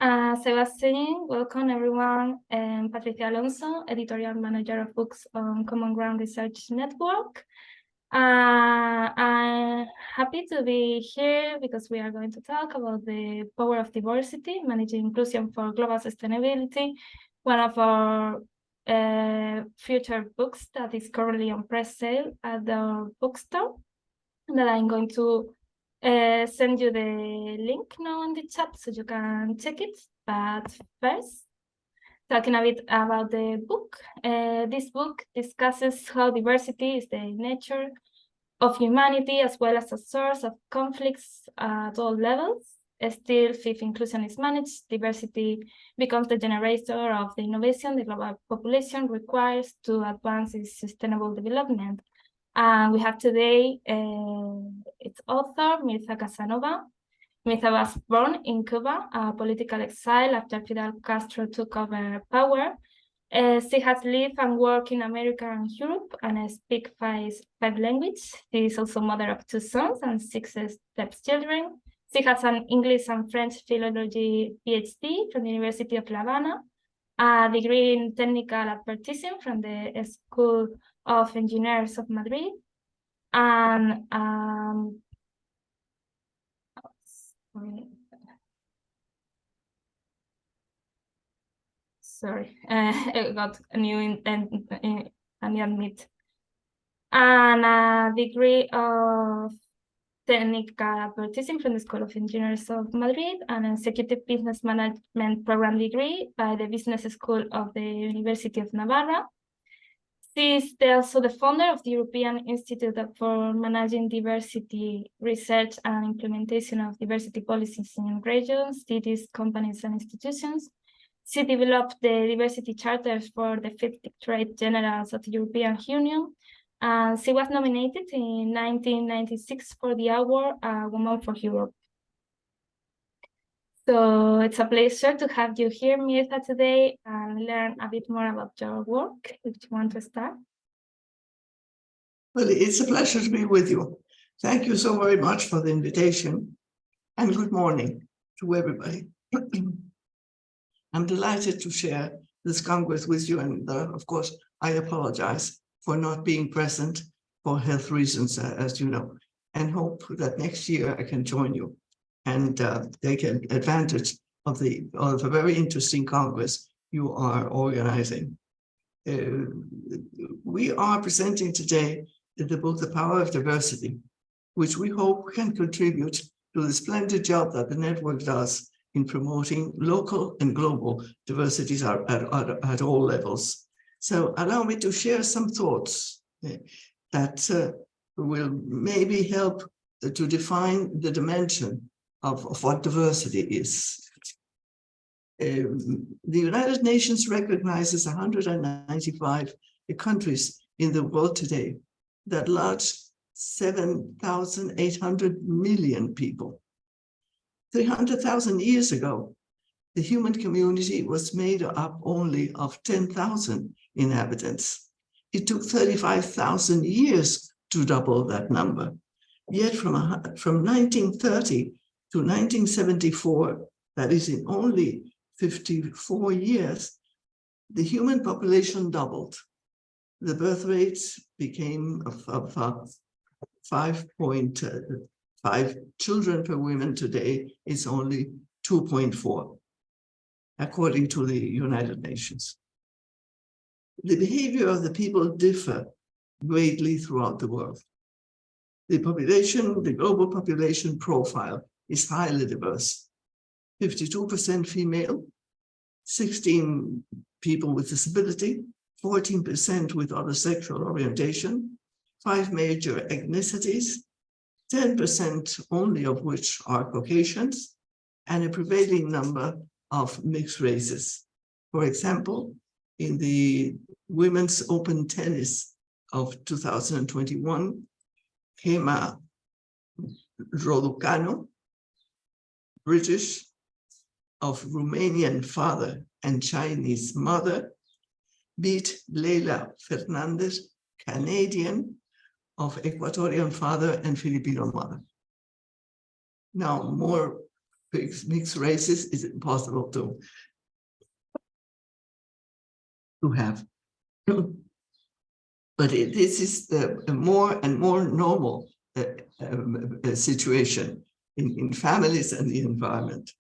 As I was saying, welcome everyone. I'm Patricia Alonso, editorial manager of books on Common Ground Research Network. I'm happy to be here because we are going to talk about the power of diversity, managing inclusion for global sustainability, one of our future books that is currently on press sale at the bookstore, that I'm going to send you the link now in the chat so you can check it. But first, talking a bit about the book. This book discusses how diversity is the nature of humanity as well as a source of conflicts at all levels. Still, if inclusion is managed, diversity becomes the generator of the innovation the global population requires to advance its sustainable development. We have today its author, Myrtha Casanova. Myrtha was born in Cuba, a political exile after Fidel Castro took over power. She has lived and worked in America and Europe and speaks five languages. She is also mother of 2 sons and 6 stepchildren. She has an English and French philology PhD from the University of La Habana, a degree in technical advertising from the School of Engineers of Madrid, and I got a new admit, and a degree of technical advertising from the School of Engineers of Madrid, and an executive business management program degree by the Business School of the University of Navarra. She is also the founder of the European Institute for Managing Diversity Research and Implementation of Diversity Policies in Regions, cities, companies, and institutions. She developed the diversity charters for the 50 trade generals of the European Union, and she was nominated in 1996 for the award Woman for Europe. So it's a pleasure to have you here, Myrtha, today and learn a bit more about your work. If you want to start. Well, it's a pleasure to be with you. Thank you so very much for the invitation, and good morning to everybody. I'm delighted to share this Congress with you, and of course, I apologize for not being present for health reasons, as you know, and hope that next year I can join you and take advantage of a very interesting Congress you are organizing. We are presenting today the book, The Power of Diversity, which we hope can contribute to the splendid job that the network does in promoting local and global diversities at all levels. So allow me to share some thoughts that will maybe help to define the dimension of what diversity is. The United Nations recognizes 195 countries in the world today that large 7,800 million people. 300,000 years ago, the human community was made up only of 10,000 inhabitants. It took 35,000 years to double that number. Yet from 1930 to 1974, that is in only 54 years, the human population doubled. The birth rates became of 5.5 children per woman. Today is only 2.4, according to the United Nations. The behavior of the people differ greatly throughout the world. The global population profile is highly diverse. 52% female, 16 people with disability, 14% with other sexual orientation, 5 major ethnicities, 10% only of which are Caucasians, and a prevailing number of mixed races. For example, in the Women's Open Tennis of 2021, Gema Raducanu, British, of Romanian father and Chinese mother, beat Leila Fernandez, Canadian, of Ecuadorian father and Filipino mother. Now, more mixed races is impossible to have. But this is a more and more normal situation in families and the environment.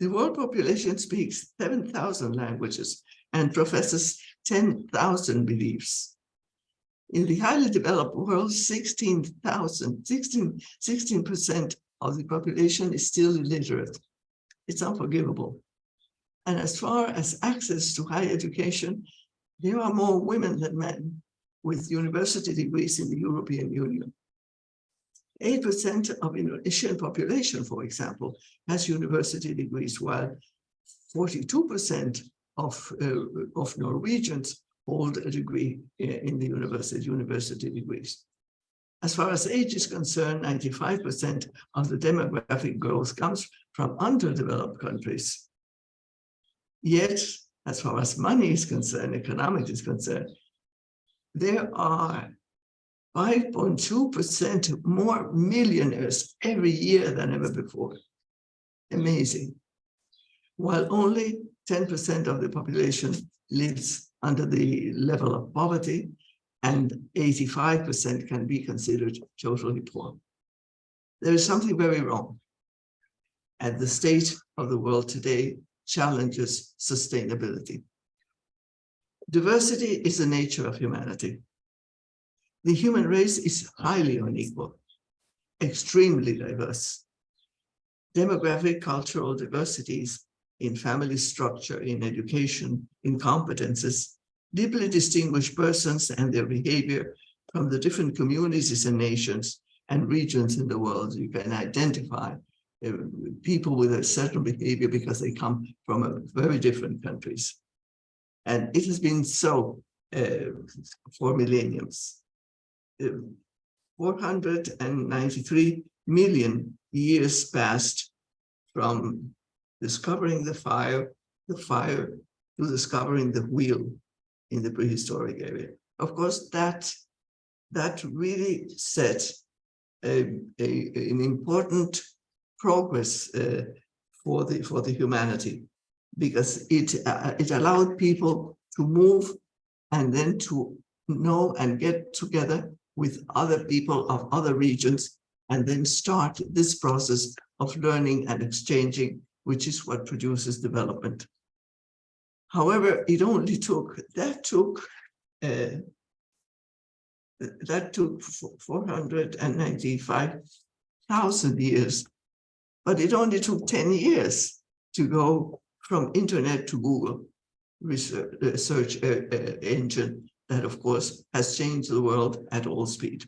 The world population speaks 7,000 languages and professes 10,000 beliefs. In the highly developed world, 16% of the population is still illiterate. It's unforgivable. And as far as access to higher education, there are more women than men with university degrees in the European Union. 8% of Indonesian population, for example, has university degrees, while 42% of Norwegians hold a degree in the university degrees. As far as age is concerned, 95% of the demographic growth comes from underdeveloped countries. Yet, as far as money is concerned, economics is concerned, there are 5.2% more millionaires every year than ever before. Amazing. While only 10% of the population lives under the level of poverty, and 85% can be considered totally poor. There is something very wrong. And the state of the world today challenges sustainability. Diversity is the nature of humanity. The human race is highly unequal, extremely diverse. Demographic, cultural diversities in family structure, in education, in competences, deeply distinguish persons and their behavior from the different communities and nations and regions in the world. You can identify people with a certain behavior because they come from very different countries. And it has been so for millenniums. 493 million years passed from discovering the fire to discovering the wheel in the prehistoric area. Of course, that really set an important progress for the humanity, because it allowed people to move and then to know and get together with other people of other regions, and then start this process of learning and exchanging, which is what produces development. However, it only took 495,000 years, but it only took 10 years to go from internet to Google search engine that, of course, has changed the world at all speed.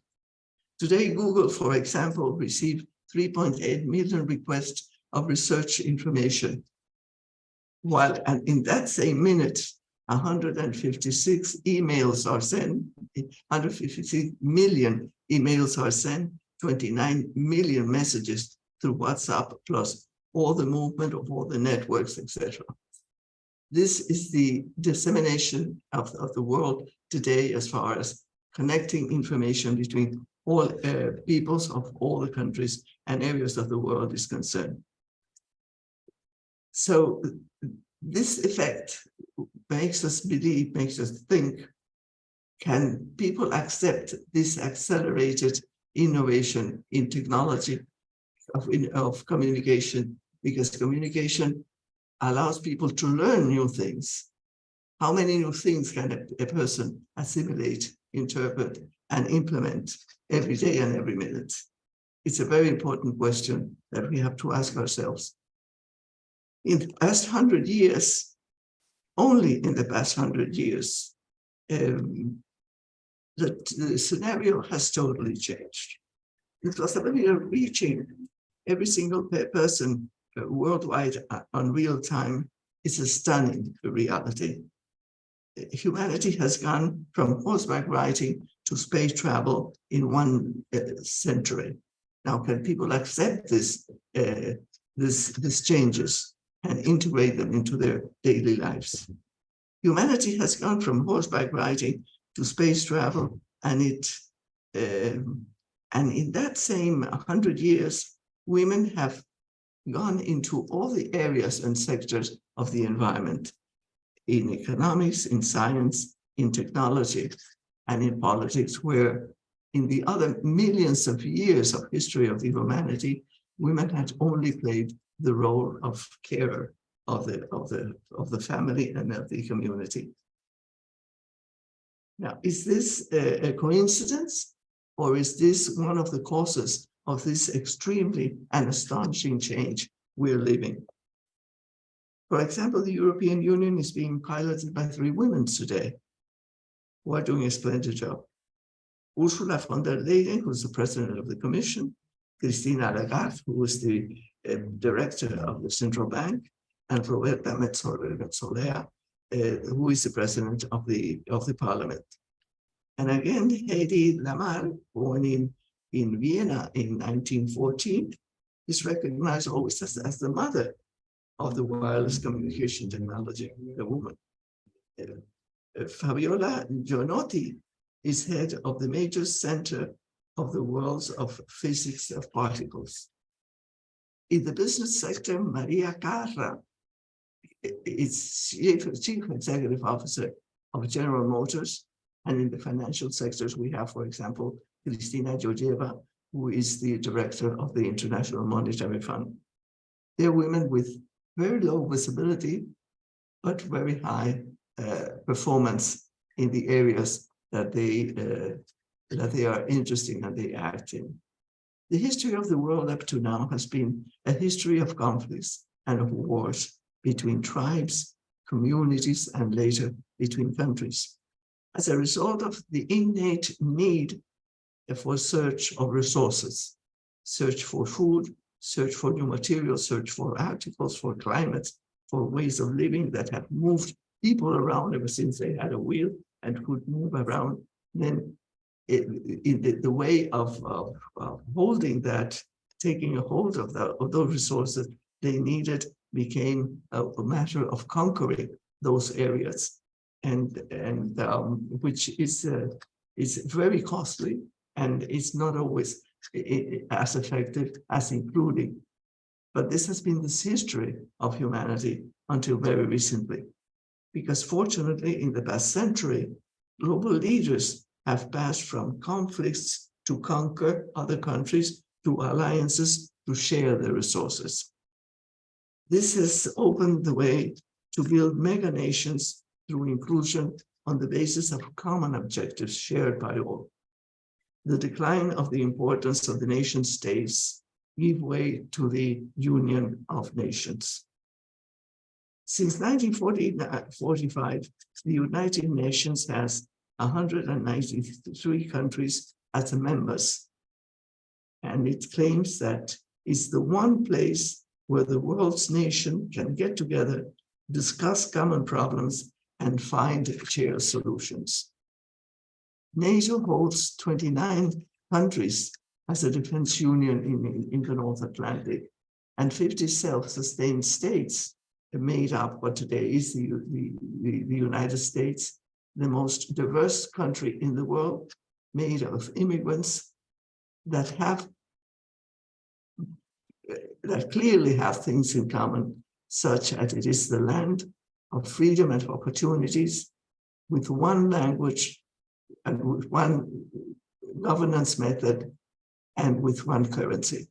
Today, Google, for example, received 3.8 million requests of research information, while in that same minute, 156 emails are sent, 156 million emails are sent, 29 million messages through WhatsApp, plus all the movement of all the networks, etc. This is the dissemination of the world today as far as connecting information between all peoples of all the countries and areas of the world is concerned. So this effect makes us believe, makes us think, can people accept this accelerated innovation in technology of communication? Because communication allows people to learn new things. How many new things can a person assimilate, interpret, and implement every day and every minute? It's a very important question that we have to ask ourselves. In the past 100 years, only in the past 100 years, the scenario has totally changed. It was really reaching every single person worldwide on real time. It's a stunning reality. Humanity has gone from horseback riding to space travel in 1 century. Now, can people accept these changes and integrate them into their daily lives? Humanity has gone from horseback riding to space travel, and in that same 100 years, women have gone into all the areas and sectors of the environment, in economics, in science, in technology, and in politics, where in the other millions of years of history of the humanity, women had only played the role of carer of the family and of the community. Now, is this a coincidence, or is this one of the causes of this extremely and astonishing change we're living? For example, the European Union is being piloted by 3 women today who are doing a splendid job. Ursula von der Leyen, who's the president of the Commission, Christina Lagarde, who is the director of the central bank, and Roberta Metsola, who is the president of the parliament. And again, Hedy Lamarr, born in Vienna in 1914, is recognized always as the mother of the wireless communication technology, the woman. Fabiola Gianotti is head of the major center of the worlds of physics of particles. In the business sector, Maria Carra is chief executive officer of General Motors. And in the financial sectors, we have, for example, Kristina Georgieva, who is the director of the International Monetary Fund. They're women with very low visibility, but very high performance in the areas that they are interesting and they act in. The history of the world up to now has been a history of conflicts and of wars between tribes, communities, and later between countries. As a result of the innate need for search of resources, search for food, search for new materials, search for articles, for climate, for ways of living that have moved people around ever since they had a wheel and could move around, then in the way of holding that, taking a hold of those resources they needed became a matter of conquering those areas, and which is very costly, and it's not always as effective as including. But this has been the history of humanity until very recently, because fortunately in the past century, global leaders have passed from conflicts to conquer other countries, to alliances, to share the resources. This has opened the way to build mega nations through inclusion on the basis of common objectives shared by all. The decline of the importance of the nation states gave way to the Union of Nations. Since 1945, the United Nations has 193 countries as members, and it claims that it's the one place where the world's nation can get together, discuss common problems, and find shared solutions. NATO holds 29 countries as a defense union in the North Atlantic, and 50 self-sustained states made up what today is the United States, the most diverse country in the world, made of immigrants that clearly have things in common, such as it is the land of freedom and opportunities, with one language and with one governance method and with one currency.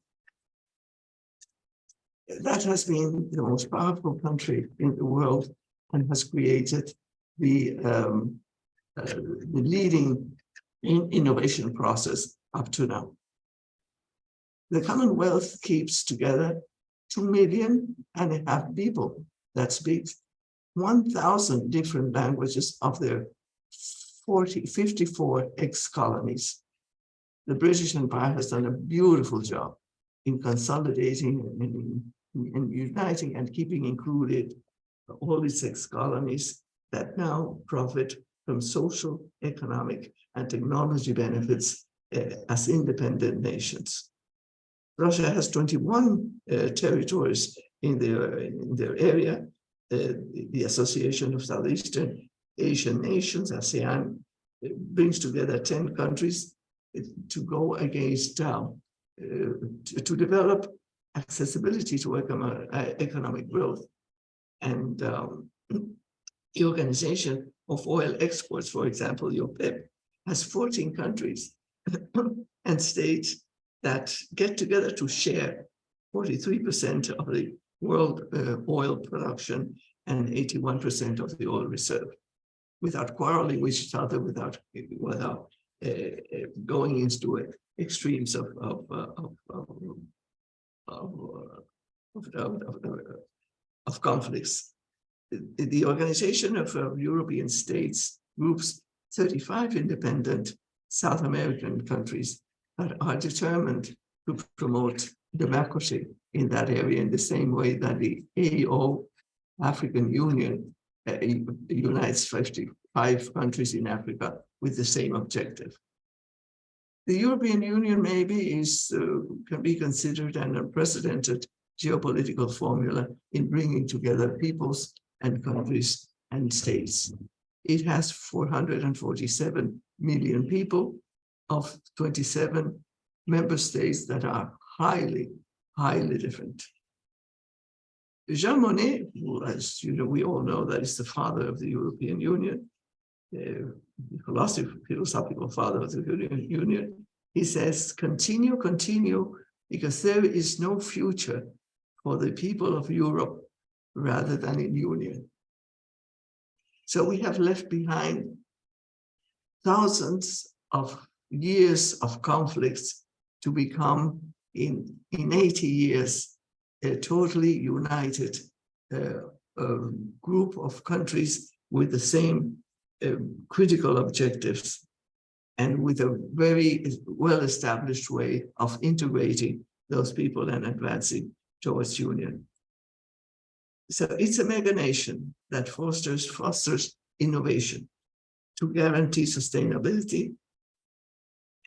That has been the most powerful country in the world and has created the leading innovation process up to now. The Commonwealth keeps together 2.5 million people that speak 1,000 different languages of their 54 ex-colonies. The British Empire has done a beautiful job in consolidating and uniting and keeping included all its ex-colonies that now profit from social, economic, and technology benefits as independent nations. Russia has 21 territories in their area. The Association of Southeastern Asian Nations, ASEAN, brings together 10 countries to go against, to develop accessibility to economic growth. And the Organization of Oil Exports, for example, OPEP, has 14 countries and states that get together to share 43% of the world oil production and 81% of the oil reserve, without quarreling with each other, without going into extremes of conflicts. The Organization of European States groups 35 independent South American countries that are determined to promote democracy in that area in the same way that the AO, African Union, unites 55 countries in Africa with the same objective. The European Union maybe can be considered an unprecedented geopolitical formula in bringing together peoples and countries and states. It has 447 million people of 27 member states that are highly, highly different. Jean Monnet, who, as you know, we all know, that is the father of the European Union, the philosophical father of the European Union, he says, continue, continue, because there is no future for the people of Europe rather than in union. So we have left behind thousands of years of conflicts to become in 80 years a totally united group of countries with the same critical objectives and with a very well-established way of integrating those people and advancing towards union. So it's a mega nation that fosters innovation to guarantee sustainability,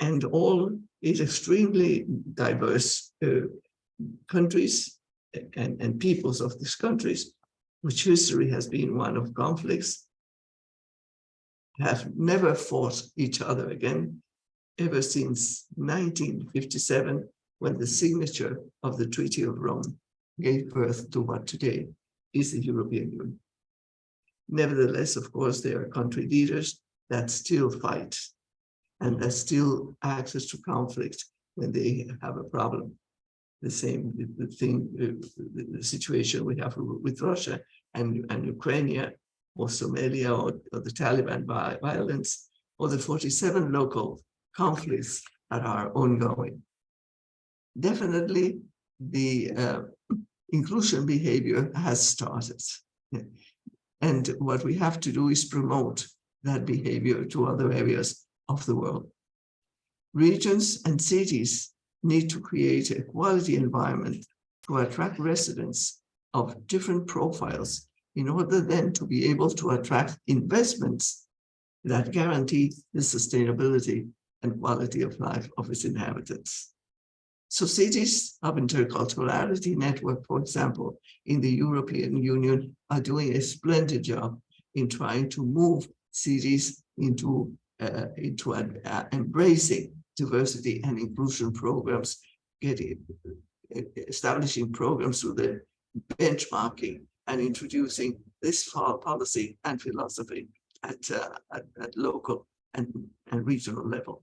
and all is extremely diverse countries and peoples of these countries, which history has been one of conflicts, have never fought each other again ever since 1957, when the signature of the Treaty of Rome gave birth to what today is the European Union. Nevertheless, of course, there are country leaders that still fight and that still access to conflict when they have a problem. The situation we have with Russia and Ukraine, or Somalia, or the Taliban violence, or the 47 local conflicts that are ongoing. Definitely, the inclusion behavior has started. And what we have to do is promote that behavior to other areas of the world. Regions and cities need to create a quality environment to attract residents of different profiles in order then to be able to attract investments that guarantee the sustainability and quality of life of its inhabitants. So cities of interculturality network, for example, in the European Union are doing a splendid job in trying to move cities into embracing diversity and inclusion programs, establishing programs through the benchmarking and introducing this policy and philosophy at local and regional level.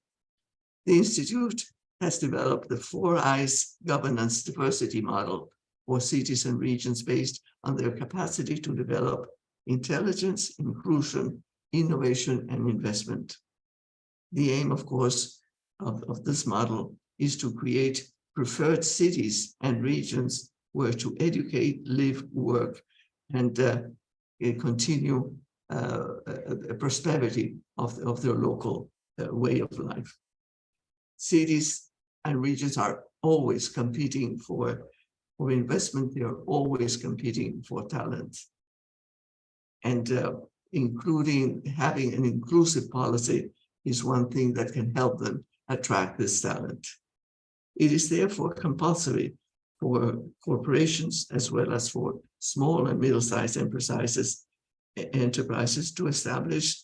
The Institute has developed the 4 Eyes governance diversity model for cities and regions based on their capacity to develop intelligence, inclusion, innovation, and investment. The aim, of course, of this model is to create preferred cities and regions where to educate, live, work, and continue a prosperity of their local way of life. Cities and regions are always competing for investment. They are always competing for talent. And including having an inclusive policy is one thing that can help them attract this talent. It is therefore compulsory for corporations as well as for small and middle-sized enterprises to establish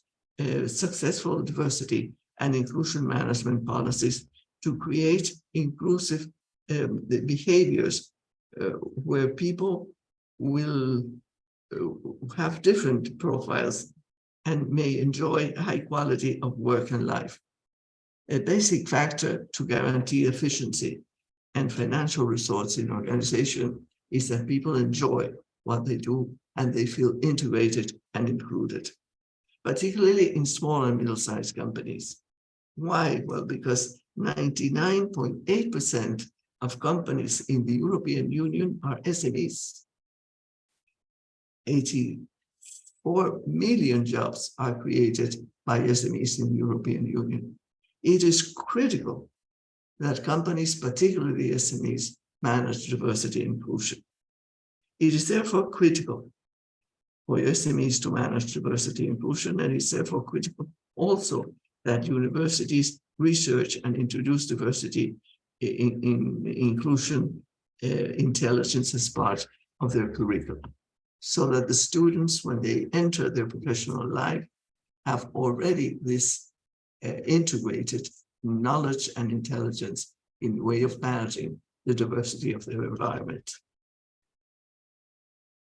successful diversity and inclusion management policies to create inclusive behaviors where people will have different profiles and may enjoy high quality of work and life. A basic factor to guarantee efficiency and financial results in organization is that people enjoy what they do and they feel integrated and included, particularly in small and middle-sized companies. Why? Well, because 99.8% of companies in the European Union are SMEs. 84 million jobs are created by SMEs in the European Union. It is critical that companies, particularly SMEs, manage diversity and inclusion. It is therefore critical for SMEs to manage diversity and inclusion, and it's therefore critical also that universities research and introduce diversity in inclusion intelligence as part of their curriculum, so that the students, when they enter their professional life, have already this integrated knowledge and intelligence in the way of managing the diversity of their environment.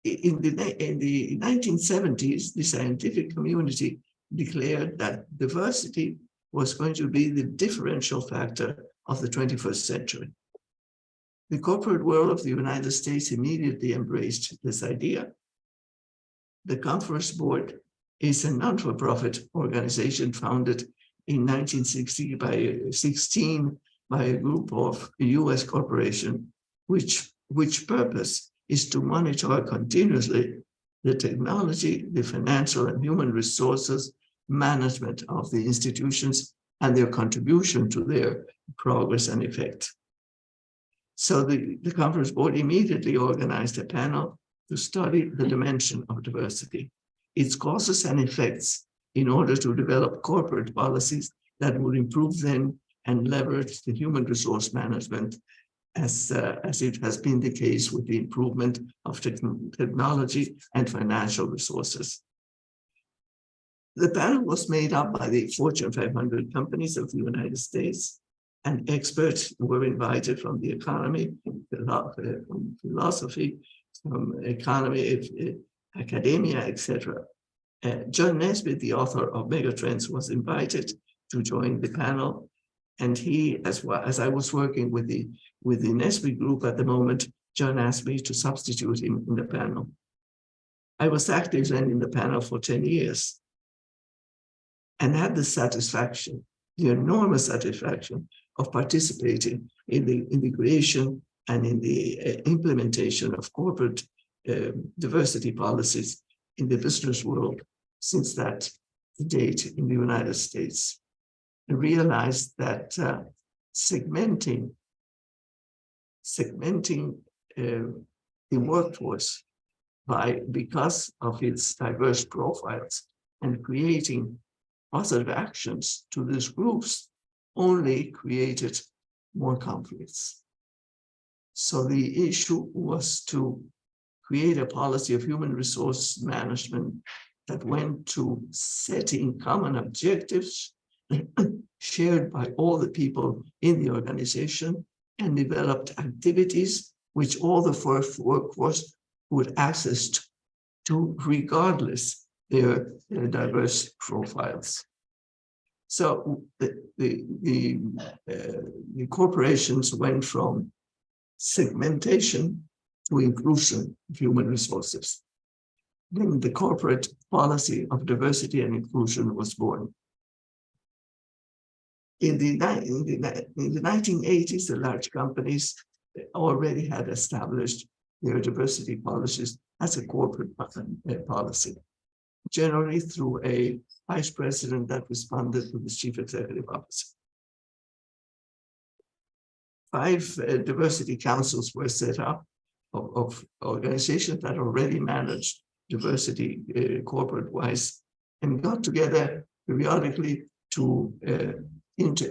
In the 1970s, the scientific community declared that diversity was going to be the differential factor of the 21st century. The corporate world of the United States immediately embraced this idea. The Conference Board is a non-for-profit organization founded in 1960 by a group of US corporation, which purpose is to monitor continuously the technology, the financial and human resources management of the institutions and their contribution to their progress and effect. So the Conference Board immediately organized a panel to study the dimension of diversity, its causes and effects, in order to develop corporate policies that would improve them and leverage the human resource management as it has been the case with the improvement of technology and financial resources. The panel was made up by the Fortune 500 companies of the United States, and experts were invited from the economy, from philosophy, from economy, academia, etc. John Nesbitt, the author of Megatrends, was invited to join the panel, and he, as I was working with the Nesbitt group at the moment, John asked me to substitute him in the panel. I was active then in the panel for 10 years and had the satisfaction, the enormous satisfaction of participating in the creation and in the implementation of corporate diversity policies in the business world since that date in the United States, and realized that segmenting the workforce because of its diverse profiles and creating positive actions to these groups only created more conflicts. So the issue was to create a policy of human resource management that went to setting common objectives shared by all the people in the organization and developed activities which all the workforce would access to regardless their diverse profiles. So the corporations went from segmentation to inclusion of human resources. Then the corporate policy of diversity and inclusion was born. In the 1980s, the large companies already had established their diversity policies as a corporate policy, generally through a vice president that responded to the chief executive officer. 5 diversity councils were set up of organizations that already managed diversity corporate-wise and got together periodically to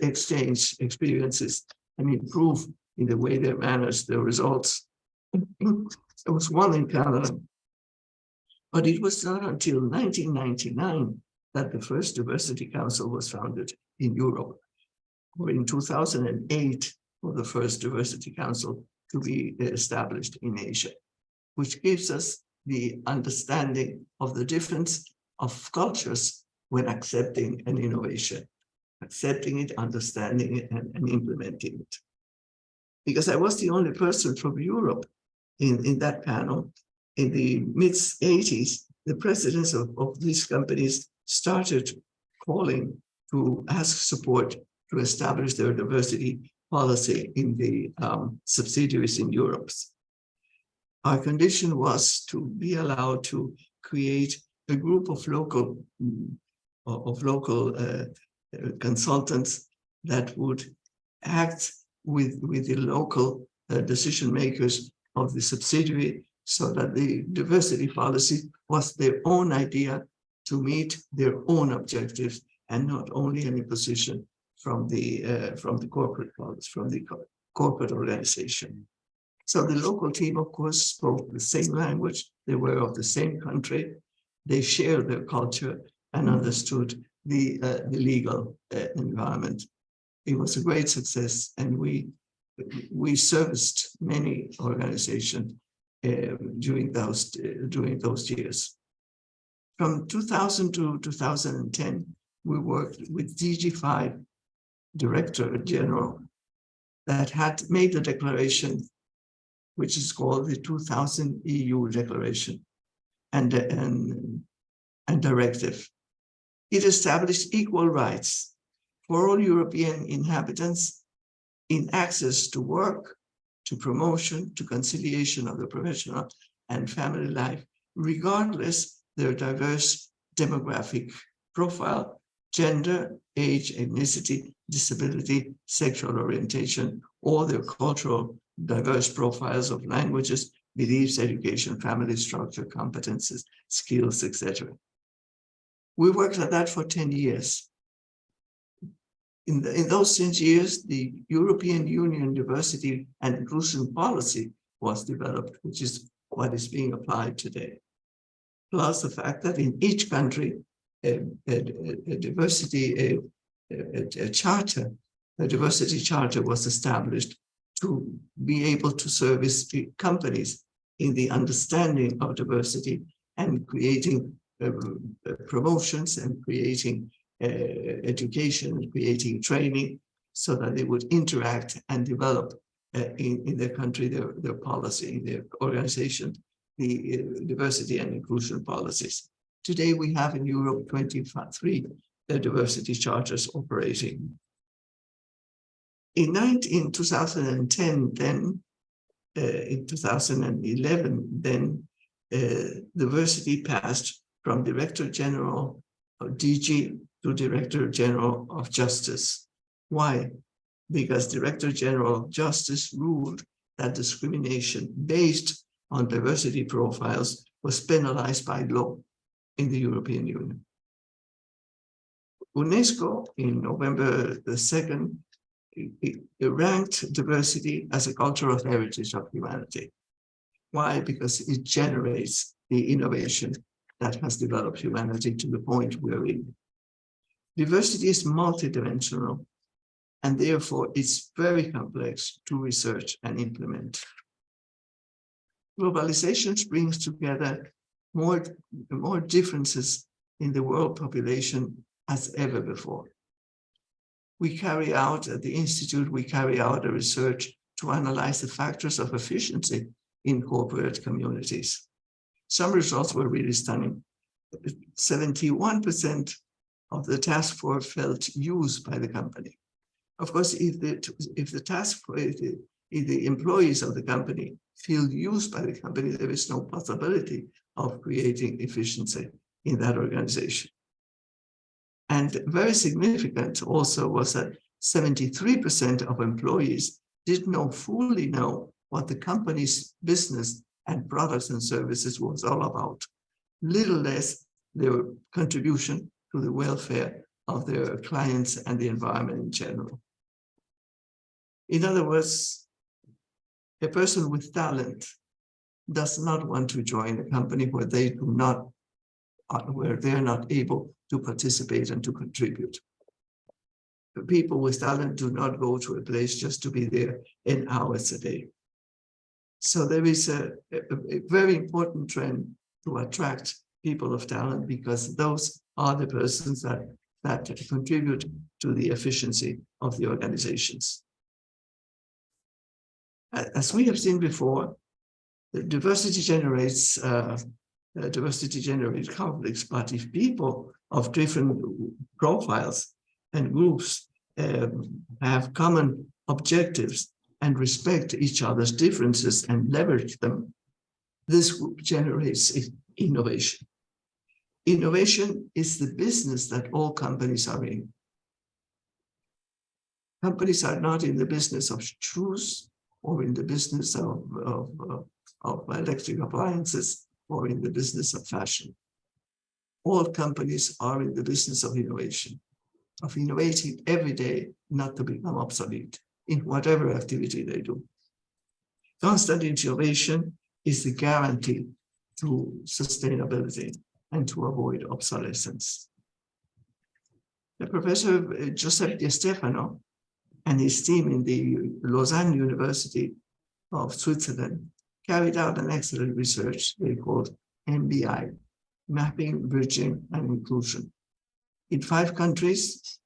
exchange experiences and improve in the way they managed their results. There was one in Canada, but it was not until 1999 that the first Diversity Council was founded in Europe, or in 2008, for the first Diversity Council to be established in Asia, which gives us the understanding of the difference of cultures when accepting an innovation, accepting it, understanding it, and implementing it. Because I was the only person from Europe in that panel. In the mid-80s, the presidents of these companies started calling to ask support to establish their diversity policy in the subsidiaries in Europe. Our condition was to be allowed to create a group of local consultants that would act with the local decision makers of the subsidiary, so that the diversity policy was their own idea to meet their own objectives, and not only an imposition from the corporate policy, from the corporate organization. So the local team, of course, spoke the same language. They were of the same country. They shared their culture and understood the legal environment. It was a great success, and we serviced many organizations during those years. From 2000 to 2010, we worked with DG5 Director General that had made a declaration, which is called the 2000 EU Declaration and Directive. It established equal rights for all European inhabitants in access to work, to promotion, to conciliation of the professional and family life, regardless their diverse demographic profile, gender, age, ethnicity, disability, sexual orientation, or their cultural diverse profiles of languages, beliefs, education, family structure, competences, skills, etc. We worked at that for 10 years. In those 10 years, the European Union diversity and inclusion policy was developed, which is what is being applied today. Plus the fact that in each country, a diversity charter was established to be able to service the companies in the understanding of diversity and creating promotions and creating education and creating training, so that they would interact and develop in their country their policy, their organization, the diversity and inclusion policies. Today we have in Europe 23 diversity charters operating. In 2010, then, in 2011, then diversity passed from Director General of DG to Director General of Justice. Why? Because Director General of Justice ruled that discrimination based on diversity profiles was penalized by law in the European Union. UNESCO, in November the 2nd, it ranked diversity as a cultural heritage of humanity. Why? Because it generates the innovation that has developed humanity to the point we're in. Diversity is multidimensional, and therefore it's very complex to research and implement. Globalization brings together more differences in the world population as ever before. We carry out at the Institute, we carry out a research to analyze the factors of efficiency in corporate communities. Some results were really stunning. 71% of the task force felt used by the company. Of course, if the employees of the company feel used by the company, there is no possibility of creating efficiency in that organization. And very significant also was that 73% of employees didn't fully know what the company's business and products and services was all about, little less their contribution to the welfare of their clients and the environment in general. In other words, a person with talent does not want to join a company where they're not able to participate and to contribute. The people with talent do not go to a place just to be there 10 hours a day. So there is a very important trend to attract people of talent, because those are the persons that contribute to the efficiency of the organizations. As we have seen before, diversity generates conflicts, but if people of different profiles and groups have common objectives and respect each other's differences and leverage them, this generates innovation. Innovation is the business that all companies are in. Companies are not in the business of shoes, or in the business of electric appliances, or in the business of fashion. All companies are in the business of innovation, of innovating every day, not to become obsolete in whatever activity they do. Constant innovation is the guarantee to sustainability and to avoid obsolescence. The Professor Giuseppe Di Stefano and his team in the Lausanne University of Switzerland carried out an excellent research they called MBI, Mapping, Bridging, and Inclusion. In 5 countries,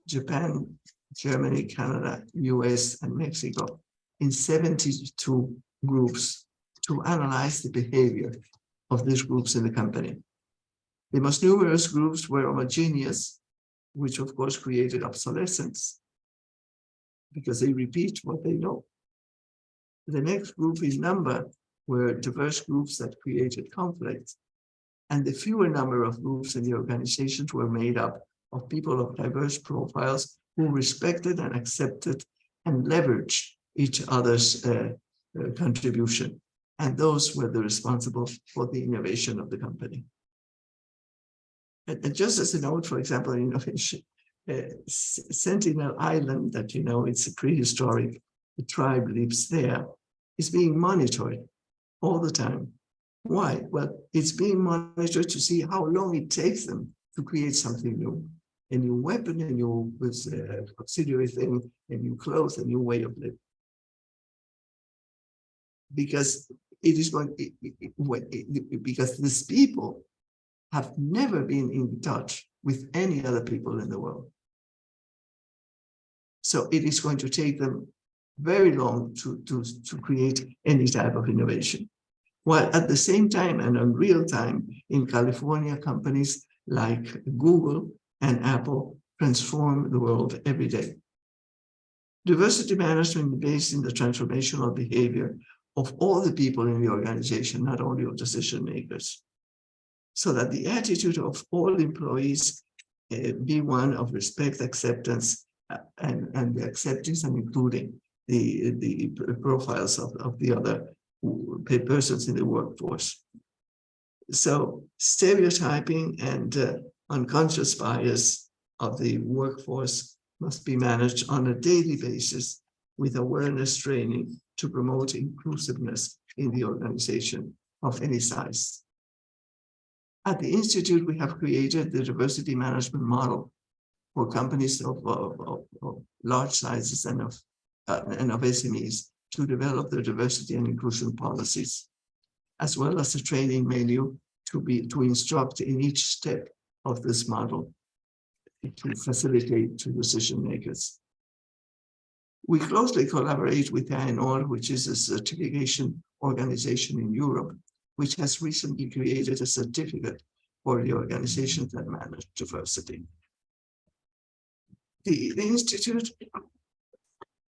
Japan, Germany, Canada, US, and Mexico, in 72 groups, to analyze the behavior of these groups in the company. The most numerous groups were homogeneous, which of course created obsolescence, because they repeat what they know. The next group in number were diverse groups that created conflict, and the fewer number of groups in the organizations were made up of people of diverse profiles who respected and accepted and leveraged each other's contribution, and those were the responsible for the innovation of the company. And just as a note, for example, innovation, Sentinel Island, that you know, it's a prehistoric tribe lives there, is being monitored all the time. Why? Well, it's being monitored to see how long it takes them to create something new. A new weapon, a new auxiliary thing, a new clothes, a new way of living. Because it is going, because these people have never been in touch with any other people in the world. So it is going to take them very long to create any type of innovation. While at the same time and in real time, in California, companies like Google and Apple transform the world every day. Diversity management is based in the transformational behavior of all the people in the organization, not only of decision makers, so that the attitude of all employees be one of respect, acceptance, and the acceptance and including the profiles of the other persons in the workforce. So stereotyping and unconscious bias of the workforce must be managed on a daily basis with awareness training to promote inclusiveness in the organization of any size. At the Institute, we have created the diversity management model for companies of large sizes and of SMEs to develop their diversity and inclusion policies, as well as a training menu to instruct in each step of this model to facilitate to decision makers. We closely collaborate with ANOR, which is a certification organization in Europe, which has recently created a certificate for the organizations that manage diversity. The Institute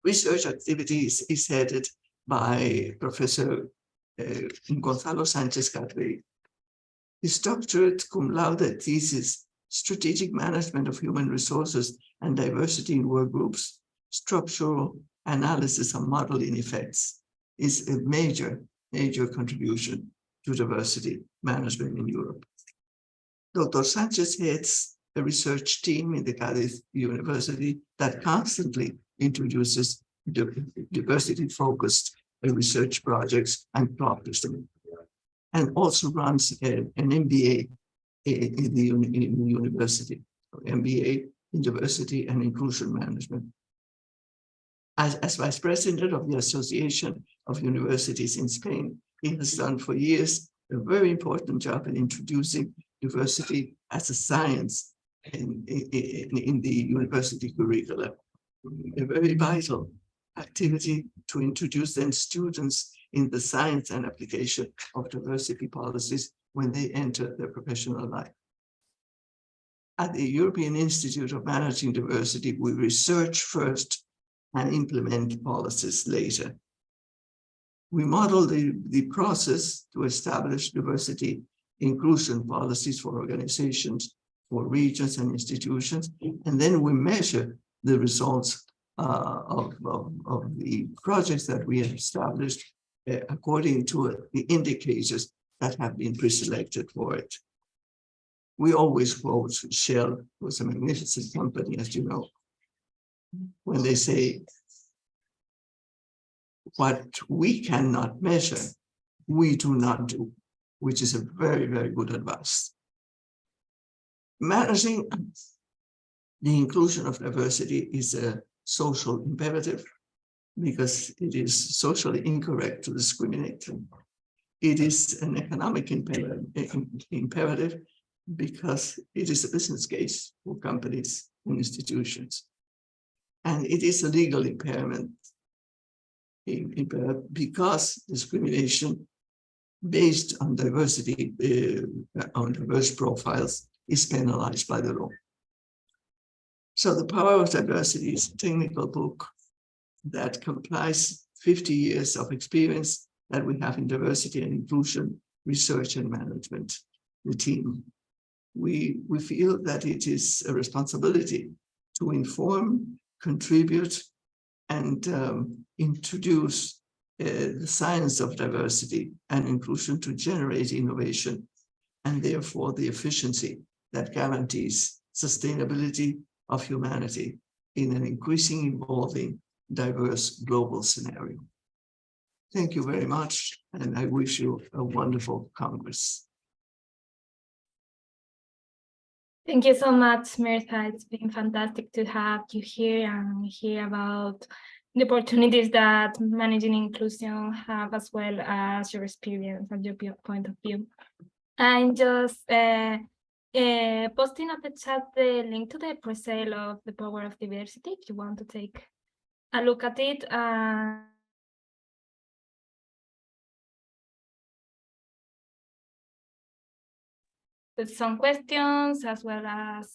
research activities is headed by Professor Gonzalo Sanchez Carrey. His doctorate cum laude thesis, Strategic Management of Human Resources and Diversity in Work Groups, Structural Analysis of Modeling Effects, is a major contribution to diversity management in Europe. Dr. Sanchez heads a research team in the Cádiz University that constantly introduces diversity-focused research projects and practice them, and also runs an MBA in the university, MBA in Diversity and Inclusion Management. As vice president of the Association of Universities in Spain, he has done for years a very important job in introducing diversity as a science in the university curricula. A very vital activity to introduce then students in the science and application of diversity policies when they enter their professional life. At the European Institute of Managing Diversity, we research first and implement policies later. We model the process to establish diversity inclusion policies for organizations, for regions and institutions, and then we measure the results of the projects that we have established according to the indicators that have been pre-selected for it. We always quote Shell, who's a magnificent company, as you know, when they say, what we cannot measure, we do not do, which is a very, very good advice. Managing the inclusion of diversity is a social imperative because it is socially incorrect to discriminate. It is an economic imperative because it is a business case for companies and institutions. And it is a legal impairment because discrimination based on diversity, on diverse profiles, is penalized by the law. So the Power of Diversity is a technical book that compiles 50 years of experience that we have in diversity and inclusion, research and management, the team. We feel that it is a responsibility to inform, contribute, and introduce the science of diversity and inclusion to generate innovation and therefore the efficiency that guarantees sustainability of humanity in an increasingly evolving, diverse global scenario. Thank you very much, and I wish you a wonderful Congress. Thank you so much, Myrtha. It's been fantastic to have you here and hear about the opportunities that managing inclusion have, as well as your experience and your point of view. I'm just posting at the chat the link to the pre-sale of The Power of Diversity if you want to take a look at it. With some questions, as well as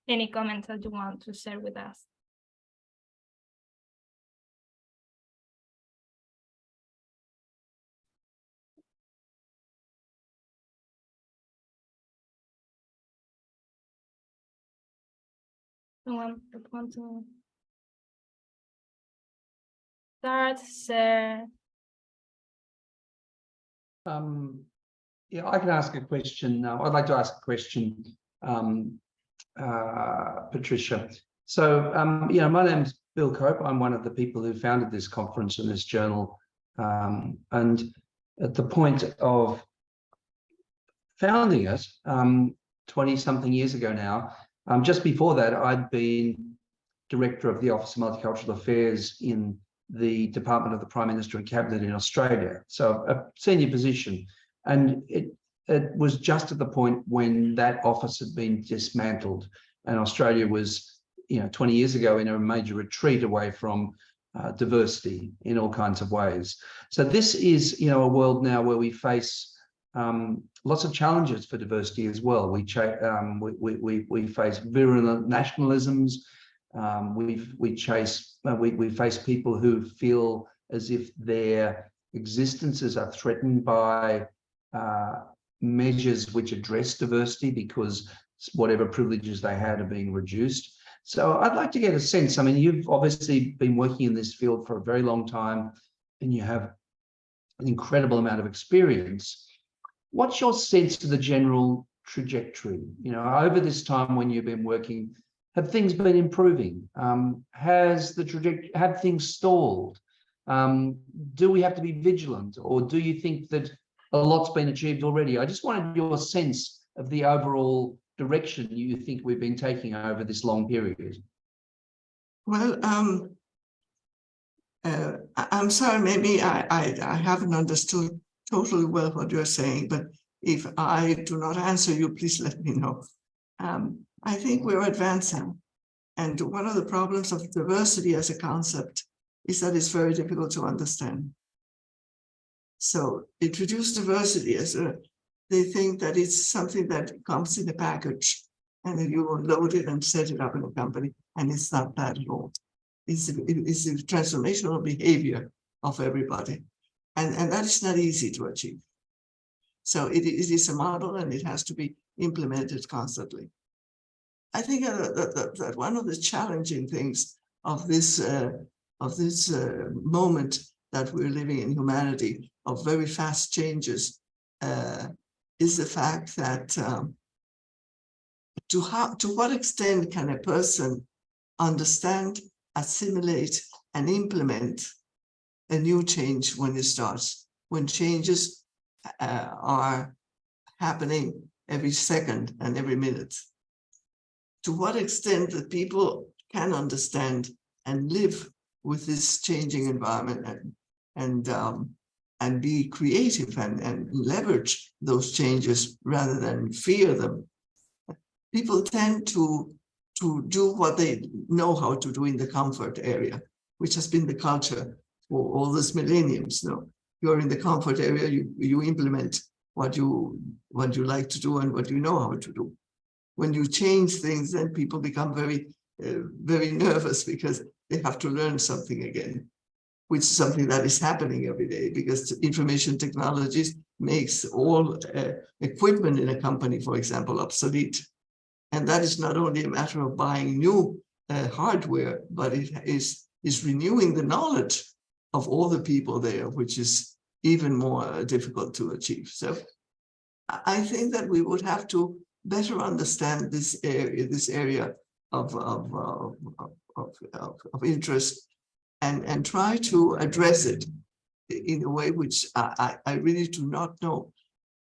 any comments that you want to share with us. Someone that wants to start, share? Yeah, I can ask a question. I'd like to ask a question, Patricia. So, my name's Bill Cope. I'm one of the people who founded this conference and this journal. And at the point of founding it, 20-something years ago now, just before that, I'd been director of the Office of Multicultural Affairs in the Department of the Prime Minister and Cabinet in Australia. So a senior position. And it was just at the point when that office had been dismantled and Australia was, 20 years ago in a major retreat away from diversity in all kinds of ways. So this is, a world now where we face lots of challenges for diversity as well. We face virulent nationalisms. We face people who feel as if their existences are threatened by measures which address diversity because whatever privileges they had are being reduced. So I'd like to get a sense. I mean, you've obviously been working in this field for a very long time and you have an incredible amount of experience. What's your sense of the general trajectory? Over this time when you've been working, have things been improving? Have things stalled? Do we have to be vigilant, or do you think that a lot's been achieved already? I just wanted your sense of the overall direction you think we've been taking over this long period. Well, I'm sorry, maybe I haven't understood totally well what you're saying, but if I do not answer you, please let me know. I think we're advancing. And one of the problems of diversity as a concept is that it's very difficult to understand. So introduce diversity as they think that it's something that comes in a package and then you will load it and set it up in a company. And it's not that at all. It's a transformational behavior of everybody. And that is not easy to achieve. So it is a model and it has to be implemented constantly. I think that one of the challenging things of this moment that we're living in humanity of very fast changes is the fact that to what extent can a person understand, assimilate, and implement a new change when it starts, when changes are happening every second and every minute. To what extent that people can understand and live with this changing environment and be creative and leverage those changes rather than fear them. People tend to do what they know how to do in the comfort area, which has been the culture for all these millenniums. You're in the comfort area, you implement what you like to do and what you know how to do. When you change things, then people become very nervous because they have to learn something again, which is something that is happening every day because information technologies makes all equipment in a company, for example, obsolete. And that is not only a matter of buying new hardware, but it is renewing the knowledge of all the people there, which is even more difficult to achieve. So I think that we would have to better understand this area of interest and try to address it in a way which I really do not know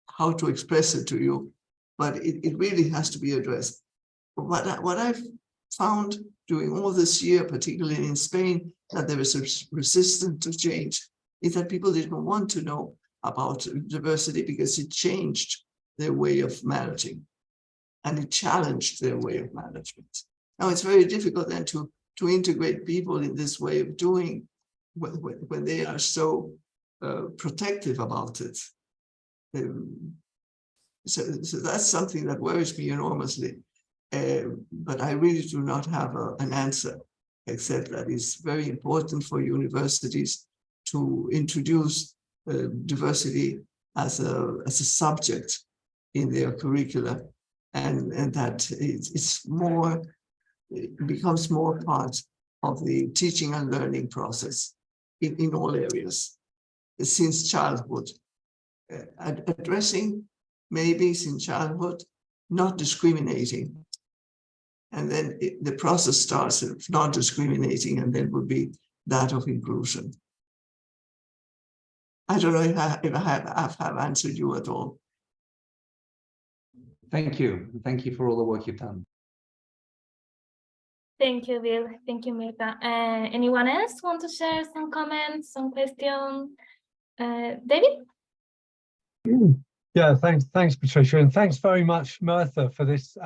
how to express it to you, but it really has to be addressed. What I've found during all this year, particularly in Spain, that there is a resistance to change, is that people didn't want to know about diversity because it changed their way of managing and it challenged their way of management. Now it's very difficult then to integrate people in this way of doing when they are so protective about it. So that's something that worries me enormously. But I really do not have an answer, except that it's very important for universities to introduce diversity as a subject in their curricula, and that it becomes more part of the teaching and learning process in all areas since childhood. Addressing maybe since childhood, not discriminating. And then the process starts of not discriminating, and then would be that of inclusion. I don't know if I have answered you at all. Thank you. Thank you for all the work you've done. Thank you, Bill. Thank you, Myrtha. Anyone else want to share some comments, some questions? David? Yeah, thanks, Patricia, and thanks very much, Myrtha, for this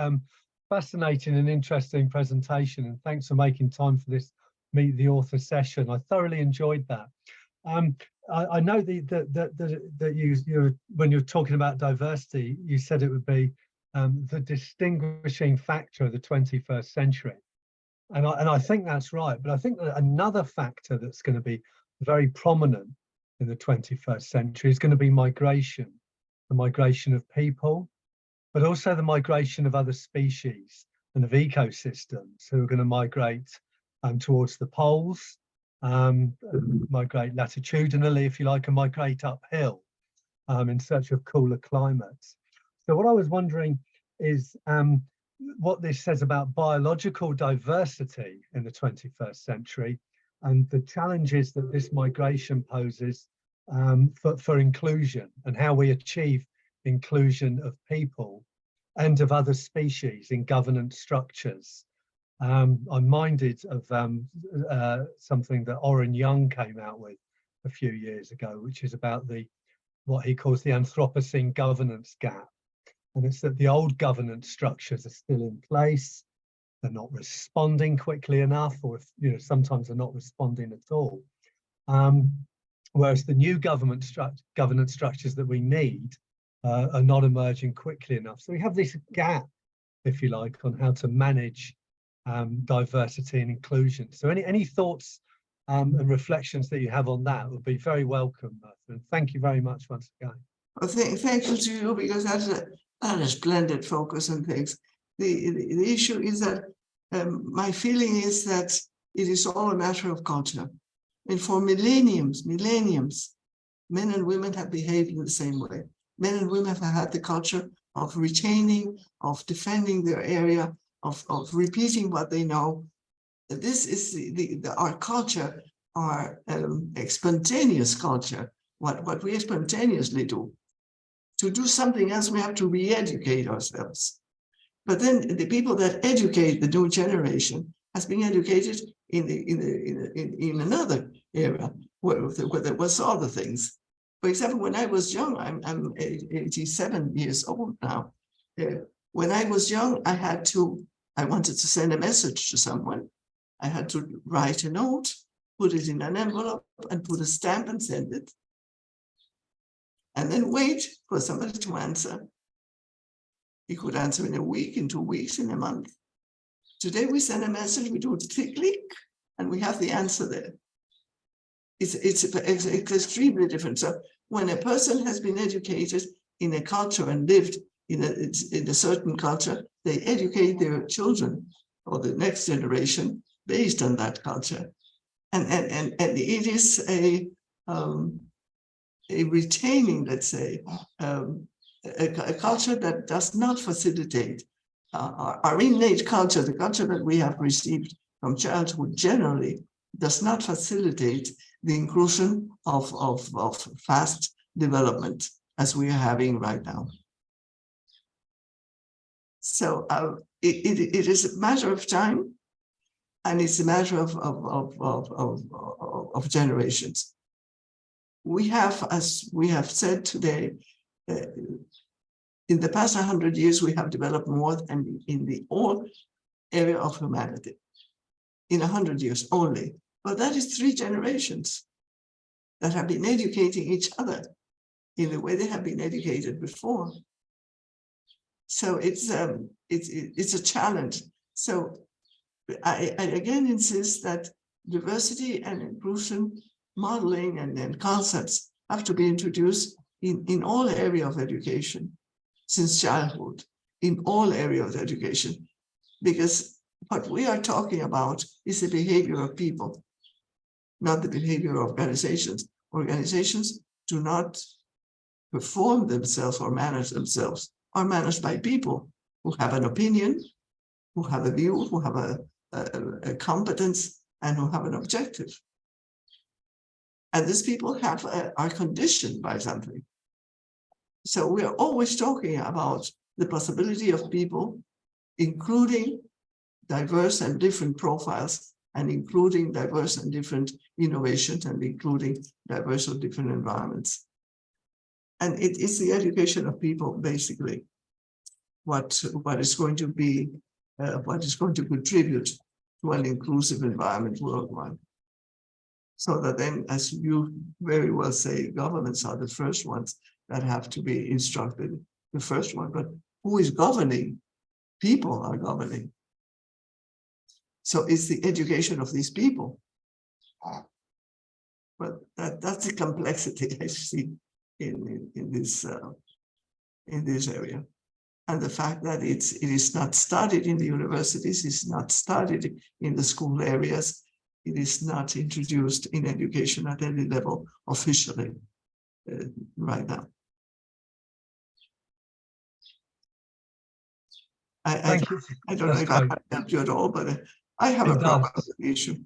fascinating and interesting presentation, and thanks for making time for this Meet the Author session. I thoroughly enjoyed that. I know that you when you're talking about diversity, you said it would be the distinguishing factor of the 21st century, and I think that's right. But I think that another factor that's going to be very prominent in the 21st century is going to be migration, the migration of people, but also the migration of other species and of ecosystems who are going to migrate towards the poles, migrate latitudinally, if you like, and migrate uphill in search of cooler climates. So what I was wondering is what this says about biological diversity in the 21st century and the challenges that this migration poses for inclusion, and how we achieve inclusion of people and of other species in governance structures I'm minded of something that Orrin Young came out with a few years ago, which is about what he calls the Anthropocene governance gap. And it's that the old governance structures are still in place. They're not responding quickly enough, or sometimes they're not responding at all. Whereas the new governance structures that we need are not emerging quickly enough. So we have this gap, if you like, on how to manage diversity and inclusion. So any thoughts and reflections that you have on that would be very welcome, Myrtha. And thank you very much once again. Well, thank you to you, because that's a splendid focus on things. The issue is that my feeling is that it is all a matter of culture. And for millenniums, men and women have behaved in the same way. Men and women have had the culture of retaining, of defending their area, of repeating what they know. This is our culture, our spontaneous culture, what we spontaneously do. To do something else, we have to re-educate ourselves. But then the people that educate the new generation has been educated in another era where there was all the things. For example, when I was young, I'm 87 years old now. When I was young, I wanted to send a message to someone. I had to write a note, put it in an envelope, and put a stamp and send it. And then wait for somebody to answer. He could answer in a week, in 2 weeks, in a month. Today we send a message, we do a click, and we have the answer there. It's extremely different. So when a person has been educated in a culture and lived in a certain culture, they educate their children or the next generation based on that culture. And it is a retaining, let's say, a culture that does not facilitate our innate culture, the culture that we have received from childhood generally, does not facilitate the inclusion of fast development as we are having right now. So it is a matter of time, and it's a matter of generations. We have, as we have said today, in the past 100 years, we have developed more than in the whole area of humanity, in 100 years only. But that is 3 generations that have been educating each other in the way they have been educated before. So it's a challenge. So I again insist that diversity and inclusion modeling and concepts have to be introduced in all areas of education since childhood, in all areas of education, because what we are talking about is the behavior of people, not the behavior of organizations. Organizations do not perform themselves or manage themselves, are managed by people who have an opinion, who have a view, who have a competence, and who have an objective. And these people are conditioned by something. So we are always talking about the possibility of people, including diverse and different profiles, and including diverse and different innovations, and including diverse and different environments. And it is the education of people, basically, what is going to be, what is going to contribute to an inclusive environment worldwide. So that then, as you very well say, governments are the first ones that have to be instructed, the first one, but who is governing? People are governing. So it's the education of these people. But that's the complexity I see in this area. And the fact that it is not studied in the universities, it's not studied in the school areas, it is not introduced in education at any level officially right now. I don't know if I helped you at all, but I have a problem with the issue.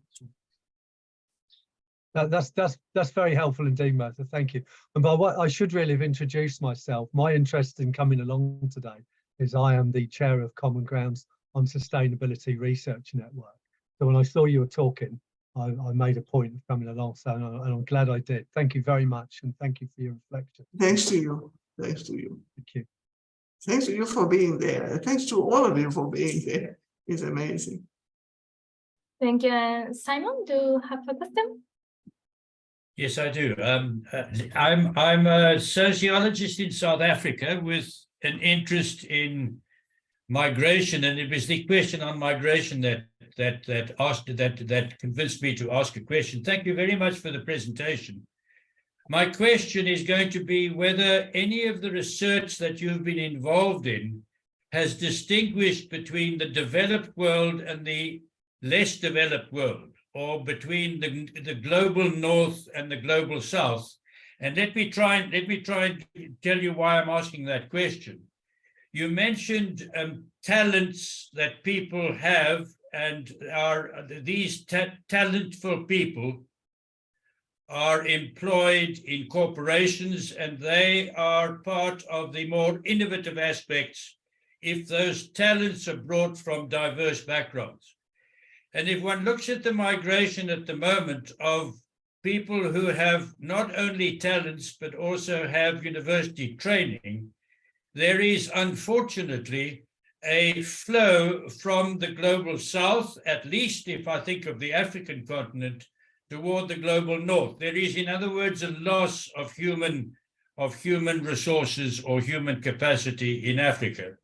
That's very helpful indeed, Myrtha. Thank you. And by what I should really have introduced myself. My interest in coming along today is I am the chair of Common Ground's on Sustainability Research Network. So when I saw you were talking, I made a point of coming along, so and I'm glad I did. Thank you very much, and thank you for your reflection. Thanks to you. Thanks to you. Thank you. Thanks to you for being there. Thanks to all of you for being there. It's amazing. Thank you. Simon, do you have a question? Yes, I do. I'm a sociologist in South Africa with an interest in migration, and it was the question on migration that convinced me to ask a question. Thank you very much for the presentation. My question is going to be whether any of the research that you've been involved in has distinguished between the developed world and the less developed world, or between the global north and the global south. And let me try and tell you why I'm asking that question. You mentioned talents that people have, and these talentful people are employed in corporations, and they are part of the more innovative aspects if those talents are brought from diverse backgrounds. And if one looks at the migration at the moment of people who have not only talents, but also have university training, there is unfortunately a flow from the global south, at least if I think of the African continent, toward the global north. There is, in other words, a loss of human resources or human capacity in Africa.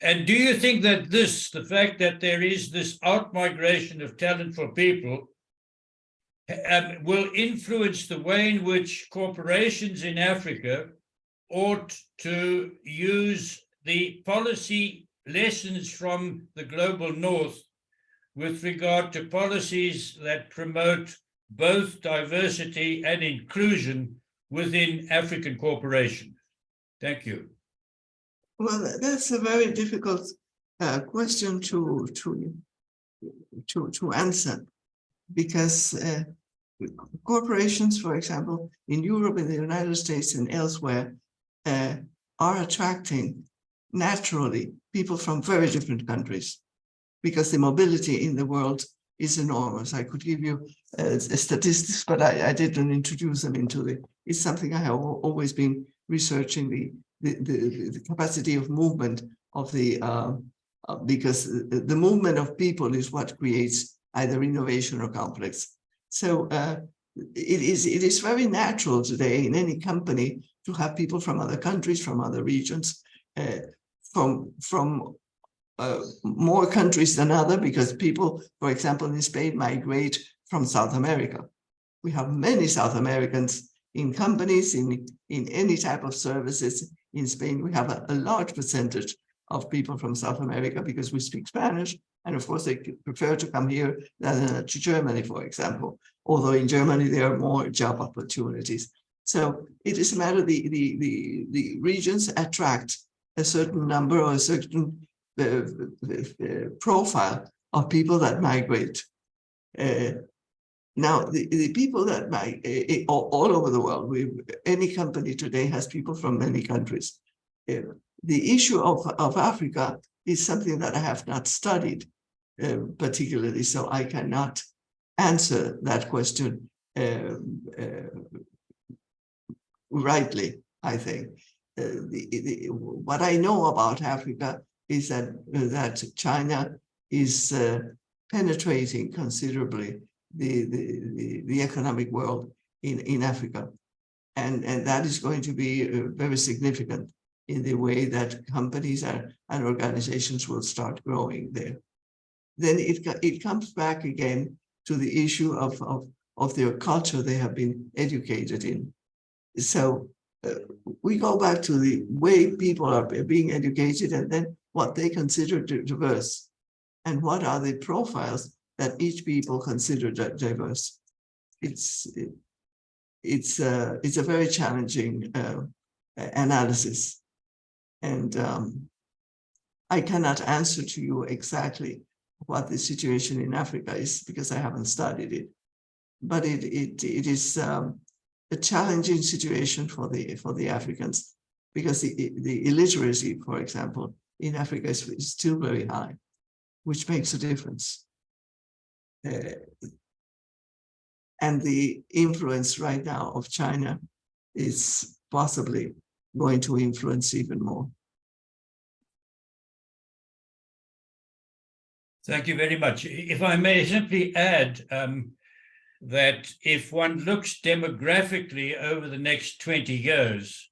And do you think that the fact that there is this out-migration of talentful people will influence the way in which corporations in Africa ought to use the policy lessons from the global north with regard to policies that promote both diversity and inclusion within African corporations? Thank you. Well, that's a very difficult question to answer, because corporations, for example, in Europe, in the United States, and elsewhere, are attracting naturally people from very different countries, because the mobility in the world is enormous. I could give you statistics, but I didn't introduce them into it. It's something I have always been researching, the capacity of movement of the, because the movement of people is what creates either innovation or conflicts. So it is very natural today in any company to have people from other countries, from other regions, from more countries than other, because people, for example, in Spain migrate from South America. We have many South Americans in companies, in any type of services. In Spain, we have a large percentage of people from South America because we speak Spanish. And of course, they prefer to come here than to Germany, for example. Although in Germany, there are more job opportunities. So it is a matter, the regions attract a certain number or a certain profile of people that migrate. Now, the people that migrate all over the world, any company today has people from many countries. The issue of Africa is something that I have not studied particularly, so I cannot answer that question rightly, I think. What I know about Africa is that China is penetrating considerably the economic world in Africa. And that is going to be very significant in the way that companies and organizations will start growing there. Then it comes back again to the issue of their culture they have been educated in. So we go back to the way people are being educated, and then what they consider diverse, and what are the profiles that each people consider diverse. It's a very challenging analysis, and I cannot answer to you exactly what the situation in Africa is because I haven't studied it, but it is a challenging situation for the Africans, because the illiteracy, for example, in Africa is still very high, which makes a difference. And the influence right now of China is possibly going to influence even more. Thank you very much. If I may simply add that if one looks demographically over the next 20 years,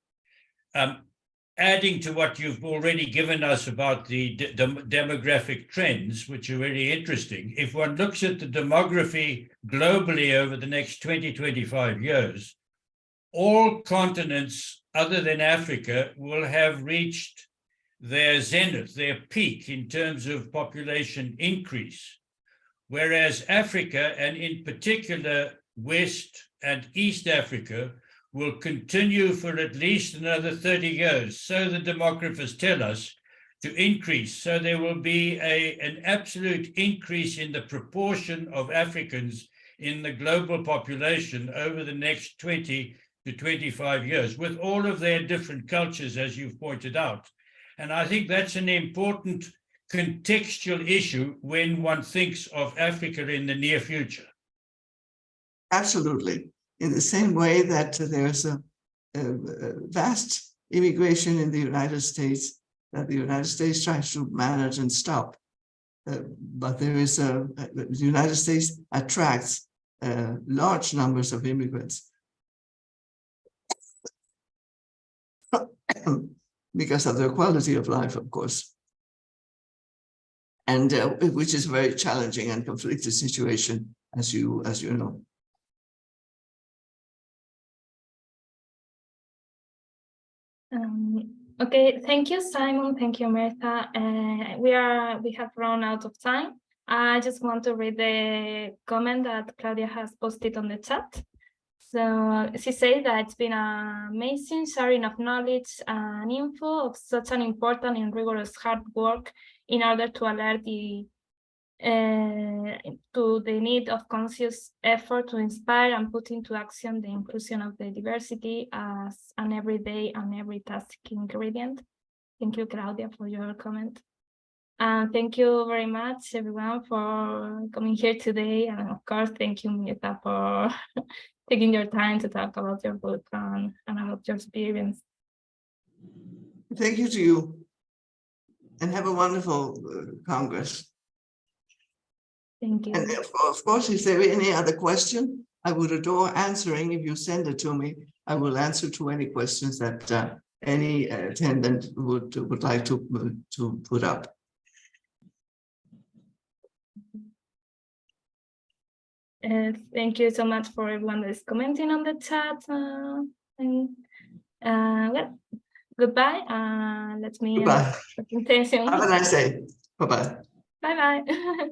adding to what you've already given us about the demographic trends, which are very interesting, if one looks at the demography globally over the next 20, 25 years, all continents other than Africa will have reached their zenith, their peak in terms of population increase, whereas Africa, and in particular West and East Africa, will continue for at least another 30 years, so the demographers tell us, to increase. So there will be an absolute increase in the proportion of Africans in the global population over the next 20 to 25 years, with all of their different cultures, as you've pointed out. And I think that's an important contextual issue when one thinks of Africa in the near future. Absolutely. In the same way that there's a vast immigration in the United States that the United States tries to manage and stop. But there is the United States attracts large numbers of immigrants because of their quality of life, of course, and which is a very challenging and conflicted situation, as you know. Okay, thank you, Simon. Thank you, Myrtha. We have run out of time. I just want to read the comment that Claudia has posted on the chat. So she said that it's been an amazing sharing of knowledge and info of such an important and rigorous hard work in order to alert to the need of conscious effort to inspire and put into action the inclusion of the diversity as an everyday and every task ingredient. Thank you, Claudia, for your comment. And thank you very much, everyone, for coming here today. And of course, thank you, Myrtha, for taking your time to talk about your book and about your experience. Thank you to you, and have a wonderful Congress. Thank you. And of course, if there are any other question, I would adore answering. If you send it to me, I will answer to any questions that any attendant would like to put up. Thank you so much for everyone that is commenting on the chat. Well, goodbye. Let me Goodbye. end the presentation. Have a nice day. Bye-bye. Bye-bye.